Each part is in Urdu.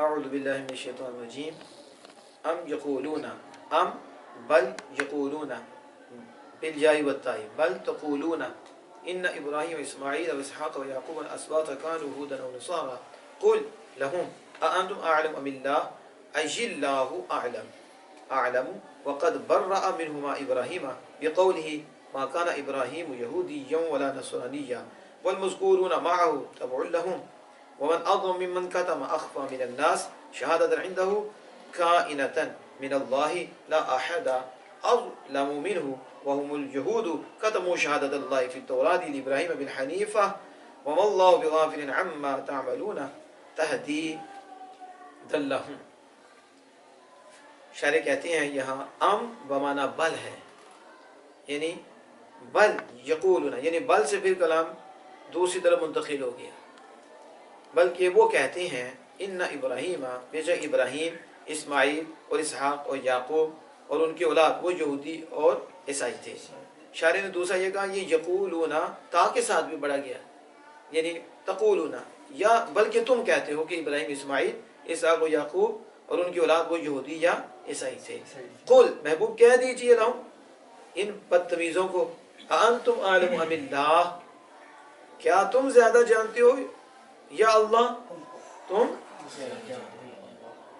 اعوذ باللہ من الشیطان الرجیم ام یقولون ام بل یقولون بالجاء والتاء بل تقولون ان ابراہیم اسماعیل و اسحاق و یعقوب الاسباط كانوا هودا او نصارى قل لهم اانتم اعلم ام اللہ اجی اللہ اعلم وقد برأ منهما ابراہیم بقوله ما كان ابراہیم یہودیا ولا نصرانیا والمذکورون معه تبع لهم ومن أظلم ممن كتم أخفى من الناس شهادة عنده كائنة من الله لا أحد أظلم منه وهم اليهود كتموا شهادة الله في التوراة لإبراهيم بالحنيفة وما الله بغافل عما تعملون تهدي دلهم. شارح کہتے ہیں یہاں ام بمانا بل ہے، یعنی بل یقولون، یعنی بل سے پھر کلام دوسری طرف منتقل ہو گیا، بلکہ وہ کہتے ہیں ان ابراہیم، بے شک ابراہیم، اسماعیل اور اسحاق اور یعقوب اور ان کی اولاد وہ یہودی اور عیسائی تھے. شاعر نے دوسرا یہ کہا یہ یقولون تا کے ساتھ بھی بڑھا گیا، یعنی تقولون، یا بلکہ تم کہتے ہو کہ ابراہیم، اسماعیل، اسحاق اور یعقوب اور ان کی اولاد وہ یہودی یا عیسائی تھے. قل، محبوب کہہ دیجئے لہم ان بدتمیزوں کو، انتم اعلم ام اللہ، کیا تم زیادہ جانتے ہو یا اللہ؟ تم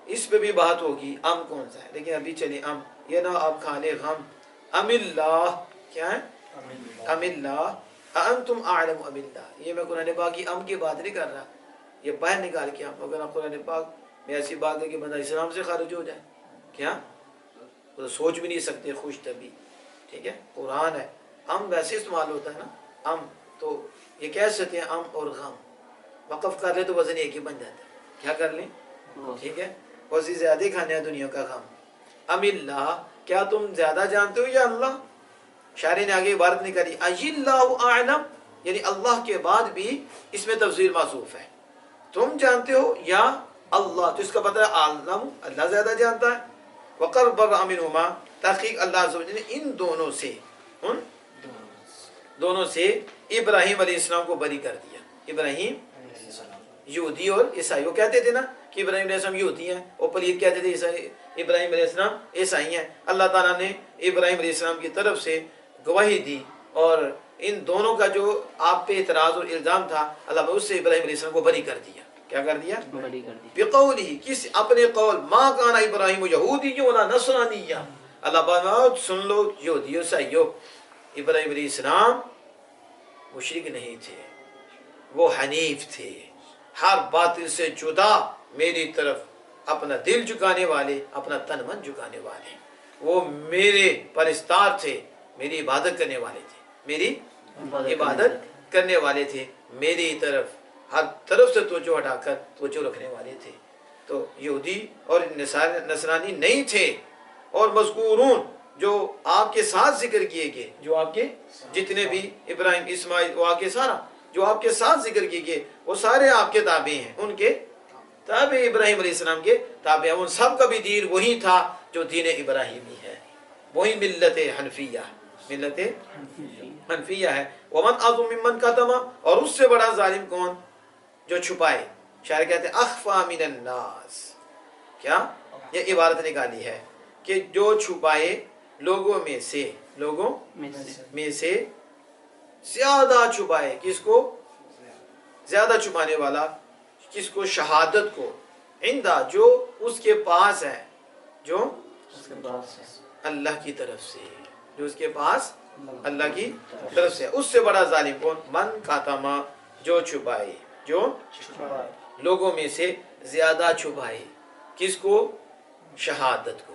اس پہ بھی بات ہوگی ام کون سا ہے، لیکن ابھی چلیں ام، یہ نہ آپ کھا لیں غم. ام اللہ کیا ہے؟ ام اللہ انتم اعلم ام اللہ. یہ میں قرآن پاک کی ام کی بات نہیں کر رہا، یہ باہر نکال کے آپ اگر قرآن پاک میں ایسی بات ہے کہ بندہ اسلام سے خارج ہو جائے، کیا وہ سوچ بھی نہیں سکتے، خوش طبی. ٹھیک ہے، قرآن ہے. ام ویسے استعمال ہوتا ہے نا، ام تو یہ کہہ سکتے ہیں ام اور غم، وقف کر لے تو وزن ایک ہی بن جاتا ہے. کیا کر لیں؟ ٹھیک ہے، وزن زیادہ کھانے ہیں دنیا کا غم. ام اللہ، کیا تم زیادہ جانتے ہو یا اللہ؟ شاعر نے آگے عبارت نکالی اجی اللہ اعلم، یعنی اللہ کے بعد بھی اس میں تفضیل معصوف ہے. تم جانتے ہو یا اللہ، تو اس کا پتہ ہے عالم، اللہ زیادہ جانتا ہے. وقرب منہما، تحقیق اللہ عز و جل نے ان دونوں سے، ان دونوں سے ابراہیم علیہ السلام کو بری کر دیا. ابراہیم یہودی اور عیسائی، وہ کہتے تھے نا کہ ابراہیم علیہ السلام یہودی ہیں، اور پلید کہتے تھے عیسائی، ابراہیم علیہ السلام عیسائی ہیں. اللہ تعالیٰ نے ابراہیم علیہ السلام کی طرف سے گواہی دی، اور ان دونوں کا جو آپ پہ اعتراض اور الزام تھا، اللہ نے اس سے ابراہیم علیہ السلام کو بری کر دیا. کیا کر دیا؟ بری کر دیا. بقولی، کس اپنے قول، ما کان ابراہیم یہودی ولا نصرانی. اللہ بات سن لو یہودیوں عیسائیوں، ابراہیم علیہ السلام مشرک نہیں تھے، وہ حنیف تھے، ہر باطل سے جدا، میری طرف اپنا دل جھکانے والے، اپنا تن من جھکانے والے. وہ میرے پرستار تھے، میری عبادت کرنے والے تھے، میری عبادت کرنے والے تھے، میری طرف ہر طرف سے توجہ ہٹا کر توجہ رکھنے والے تھے. تو یہودی اور نصرانی نہیں تھے. اور مذکورون، جو آپ کے ساتھ ذکر کیے گئے، جو آپ کے جتنے بھی ابراہیم، اسماعیل، وہ آپ کے سارا جو آپ کے ساتھ ذکر کیے گئے، وہ سارے آپ کے تابع ہیں، ان کے تابع، ابراہیم علیہ السلام کے تابع ہیں. ان سب کا بھی دین وہی تھا جو دین ابراہیمی ہے، وہی ملت حنفیہ، ملت حنفیہ ہے. ومن اظلم ممن کتم، اور اس سے بڑا ظالم کون؟ جو چھپائے. شاعر کہتے ہیں اخفا من الناس، کیا یہ عبارت نکالی ہے کہ جو چھپائے لوگوں میں سے، لوگوں میں سے زیادہ چھپائے. کس کو زیادہ چھپانے والا؟ کس کو؟ شہادت کو، عندہ، جو اس کے پاس ہے، جو اللہ کی طرف سے، جو اس کے پاس اللہ کی طرف سے. اس سے بڑا ظالم کون؟ من کاتما، جو چھپائے، جو لوگوں میں سے زیادہ چھپائے. کس کو؟ شہادت کو،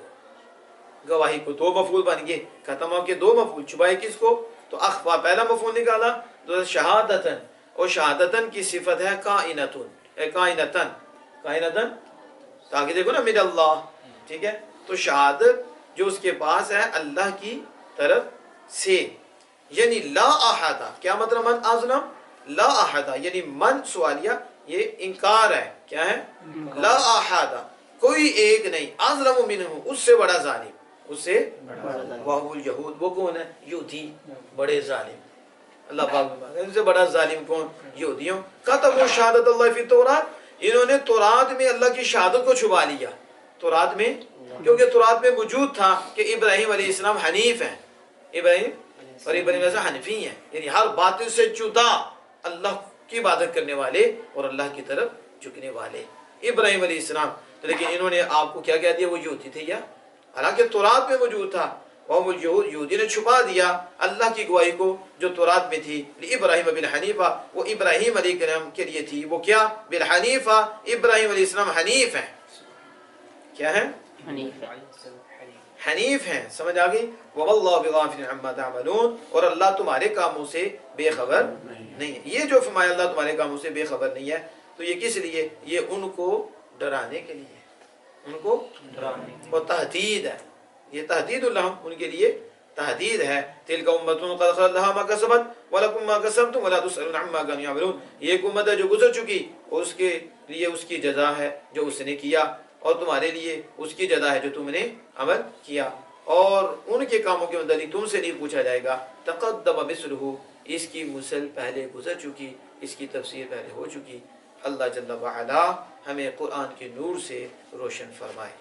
گواہی کو. دو مفعول بن گئے، کاتما کے دو مفعول. چھپائے کس کو؟ تو اخفا پہلا مفعول نکالا، تو شہادتن، اور شہادتن کی صفت ہے کائنتن، کائنتن، کائنتن، تاکہ دیکھو نا من اللہ. ٹھیک ہے، تو شہادت جو اس کے پاس ہے اللہ کی طرف سے. یعنی لا احاطہ، کیا مطلب من اظلم؟ لا احاطہ، یعنی من سوالیہ، یہ انکار ہے. کیا ہے؟ لا احاطہ، کوئی ایک نہیں، اظلم منہ، اس سے بڑا ظالم، اس سے وَهُوَ الْيَهُودُ، وہ کون ہے؟ یہودی، بڑے ظالم. اللہ پاک ان سے بڑا ظالم کون؟ یہودیوں. کتبوا شہادت اللہ فی التوراۃ، انہوں نے تورات میں اللہ کی شہادت کو چھپا لیا، تورات میں، کیونکہ تورات میں موجود تھا کہ ابراہیم علیہ السلام حنیف ہیں، ابراہیم اور ابراہیم علیہ السلام حنفی ہیں، یعنی ہر باطل سے جدا اللہ کی عبادت کرنے والے اور اللہ کی طرف جھکنے والے ابراہیم علیہ السلام۔ تو لیکن انہوں نے آپ کو کیا کہہ دیا، وہ یہودی تھے، یا حالانکہ تورات میں موجود تھا، اور وہ یہودی نے چھپا دیا اللہ کی گواہی کو جو تورات میں تھی، ابراہیم بن حنیفہ، وہ ابراہیم علیہ السلام کے لیے تھی، وہ کیا، بالحنیفہ، ابراہیم علیہ السلام حنیف ہیں، کیا ہیں، حنیف ہیں، سمجھ آگئی؟ وَوَاللَّهُ بِغَافِلٍ عَمَّا تَعْمَلُونَ، اور اللہ تمہارے کاموں سے بے خبر نہیں ہے۔ یہ جو فرمایا اللہ تمہارے کاموں سے بے خبر نہیں ہے، تو یہ کس لیے؟ یہ ان کو ڈرانے کے لیے، ان کو ڈرانے کے لیے، اور تحدید ہے، یہ تحدید اللہ ان کے لیے تحدید ہے۔ تِلْكَ أُمَّةٌ قَدْ خَلَتْ لَهَا مَا كَسَبَتْ وَلَكُمْ مَا كَسَبْتُمْ وَلَا تُسْأَلُونَ عَمَّا كَانُوا يَعْمَلُونَ، یہ ایک امت ہے جو گزر چکی، اور اس کے لیے اس کی جزا ہے جو اس نے کیا، اور تمہارے لیے اس کی جزا ہے جو تم نے عمل کیا، اور ان کے کاموں کے متعلق تم سے نہیں پوچھا جائے گا۔ تقدم مثلہ، اس کی مثل پہلے گزر چکی، اس کی تفسیر پہلے ہو چکی۔ اللہ جل وعلا ہمیں قرآن کے نور سے روشن فرمائے۔